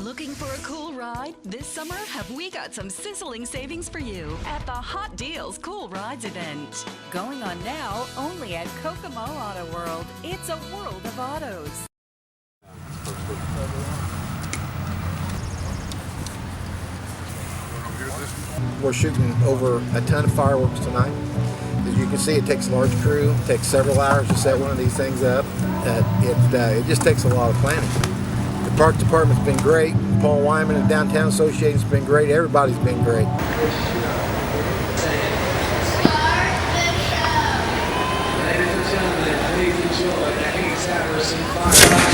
Looking for a cool ride? This summer, have we got some sizzling savings for you at the Hot Deals Cool Rides event. Going on now only at Kokomo Auto World. It's a world of autos. We're shooting over a ton of fireworks tonight. As you can see, it takes a large crew. It takes several hours to set one of these things up. It just takes a lot of planning. The park department's been great. Paul Wyman and Downtown Association's been great. Everybody's been great. Ladies and gentlemen, please enjoy the Haynes-Apperson Firework.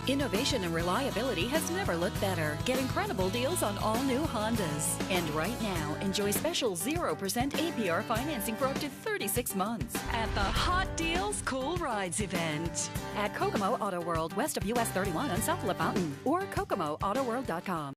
Innovation and reliability has never looked better. Get incredible deals on all new Hondas. And right now, enjoy special 0% APR financing for up to 36 months at the Hot Deals Cool Rides event at Kokomo Auto World, west of US 31 on South LaFountain, or KokomoAutoWorld.com.